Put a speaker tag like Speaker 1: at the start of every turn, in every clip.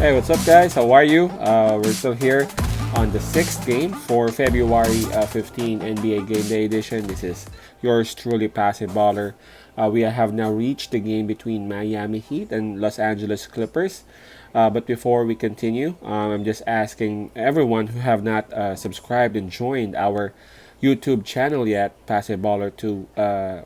Speaker 1: Hey, what's up, guys? How are you? We're still here on the sixth game for February 15 NBA Game Day Edition. This is yours truly, Passive Baller. We have now reached the game between Miami Heat and Los Angeles Clippers. But before we continue, I'm just asking everyone who have not subscribed and joined our YouTube channel yet, Passive Baller, to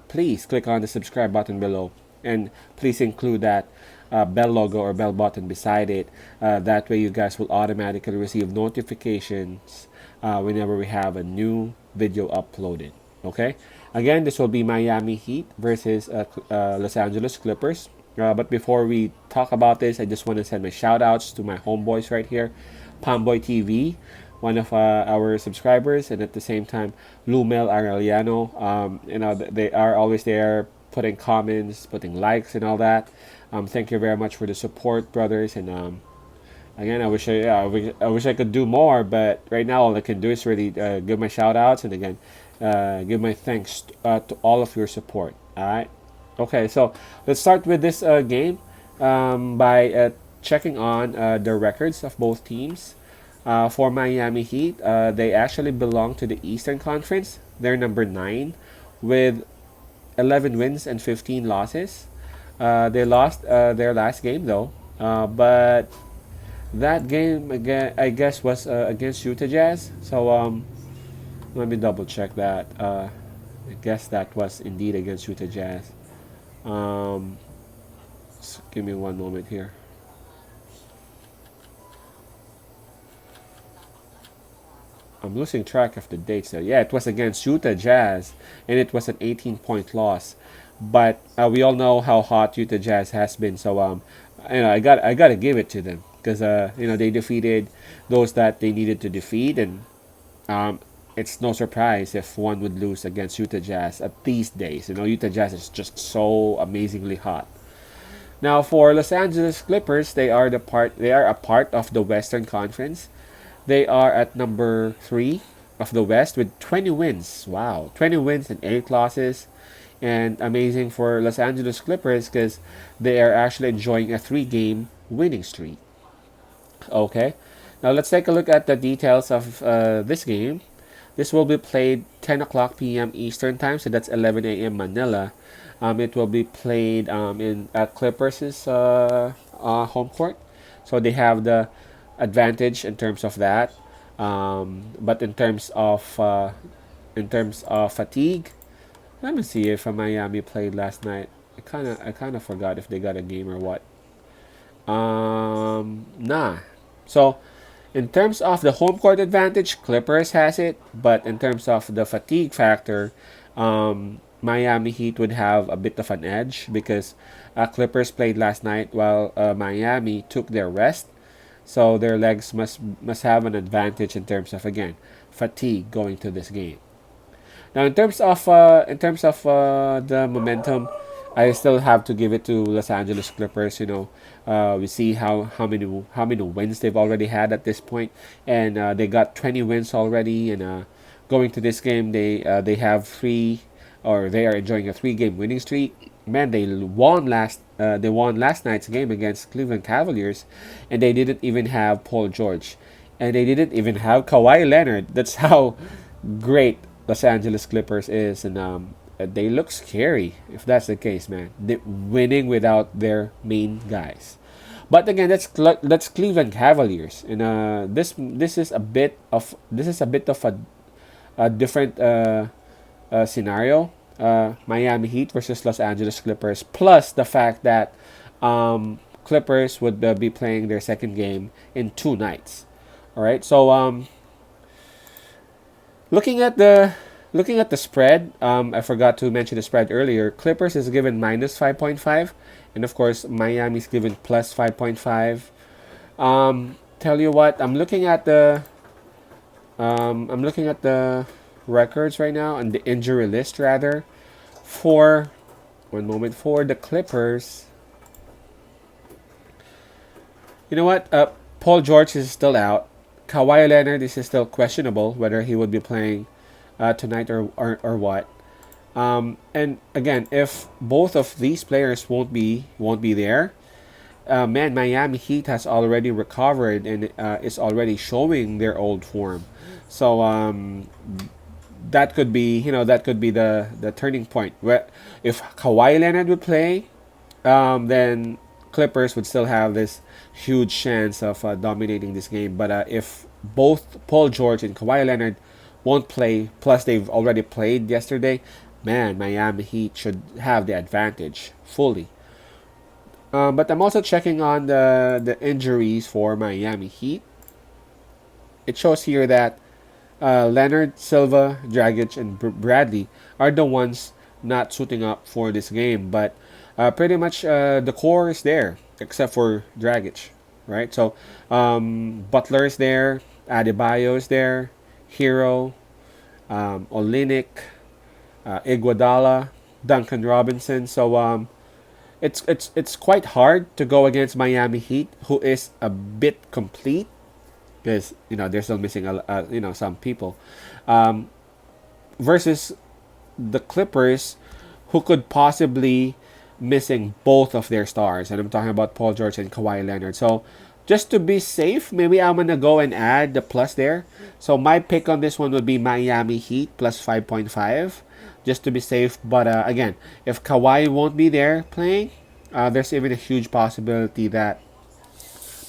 Speaker 1: please click on the subscribe button below and please include that bell logo or bell button beside it. That way, you guys will automatically receive notifications whenever we have a new video uploaded. Okay. Again, this will be Miami Heat versus Los Angeles Clippers. But before we talk about this, I just want to send my shout outs to my homeboys right here, Palmboy TV, one of our subscribers, and at the same time, Lumel Arellano. They are always there putting comments, putting likes, and all that. Thank you very much for the support, brothers. And again, I wish I could do more, but right now all I can do is really give my shout outs and again give my thanks to all of your support. All right. Okay, so let's start with this game by checking on the records of both teams. For Miami Heat, they actually belong to the Eastern Conference. They're number 9 with 11 wins and 15 losses. They lost their last game though, but that game again, I guess, was against Utah Jazz. So let me double check that. I guess that was indeed against Utah Jazz. Give me one moment here. I'm losing track of the dates there. Yeah, it was against Utah Jazz, and it was an 18-point loss. But we all know how hot Utah Jazz has been, so I gotta give it to them because they defeated those that they needed to defeat, and it's no surprise if one would lose against Utah Jazz at these days. Utah Jazz is just so amazingly hot. Now for Los Angeles Clippers, they are a part of the Western Conference. They are at number 3 of the West with 20 wins. Wow, 20 wins and 8 losses. And amazing for Los Angeles Clippers because they are actually enjoying a 3-game winning streak. Okay, now let's take a look at the details of this game. This will be played 10 o'clock p.m. Eastern Time, so that's 11 a.m. Manila. It will be played in at Clippers' home court, so they have the advantage in terms of that. But in terms of fatigue, let me see if Miami played last night. I kind of forgot if they got a game or what. Nah. So, in terms of the home court advantage, Clippers has it. But in terms of the fatigue factor, Miami Heat would have a bit of an edge because Clippers played last night while Miami took their rest. So their legs must have an advantage in terms of, again, fatigue going to this game. Now, in terms of the momentum, I still have to give it to Los Angeles Clippers. We see how many wins they've already had at this point, and they got 20 wins already. And going to this game, they have they are enjoying a 3-game winning streak. Man, they won last night's game against Cleveland Cavaliers, and they didn't even have Paul George, and they didn't even have Kawhi Leonard. That's how great Los Angeles Clippers is, and they look scary if that's the case, man. They're winning without their main guys. But again, that's Cleveland Cavaliers, and this is a bit of a different scenario. Miami Heat versus Los Angeles Clippers, plus the fact that Clippers would be playing their second game in 2 nights. All right, so looking at the spread, I forgot to mention the spread earlier. Clippers is given minus 5.5, and of course Miami is given plus 5.5. Tell you what, I'm looking at the records right now and the injury list rather for the Clippers. You know what? Paul George is still out. Kawhi Leonard is still questionable whether he would be playing tonight or what. And again, if both of these players won't be there, Man, Miami Heat has already recovered and is already showing their old form. So that could be, that could be the turning point. Where if Kawhi Leonard would play, then Clippers would still have this huge chance of dominating this game. But if both Paul George and Kawhi Leonard won't play, plus they've already played yesterday, man, Miami Heat should have the advantage fully. But I'm also checking on the injuries for Miami Heat. It shows here that Leonard, Silva, Dragic, and Bradley are the ones not suiting up for this game. But pretty much the core is there, except for Dragic, right? So Butler is there, Adebayo is there, Hero, Olenek, Iguodala, Duncan Robinson. So it's quite hard to go against Miami Heat, who is a bit complete because they're still missing some people, um, versus the Clippers, who could possibly missing both of their stars, and I'm talking about Paul George and Kawhi Leonard. So just to be safe, maybe I'm gonna go and add the plus there. So my pick on this one would be Miami Heat plus 5.5, just to be safe. But again, if Kawhi won't be there playing, there's even a huge possibility that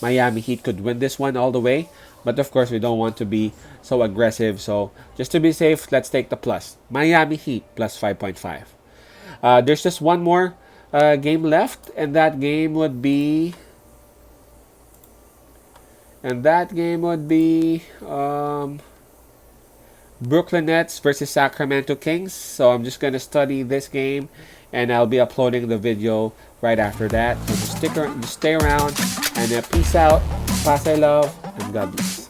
Speaker 1: Miami Heat could win this one all the way. But of course, we don't want to be so aggressive. So just to be safe, let's take the plus. Miami Heat plus 5.5. There's just one more game left, and that game would be. Brooklyn Nets versus Sacramento Kings. So I'm just gonna study this game, and I'll be uploading the video right after that. So just stay around, and peace out, pass I love, and God bless.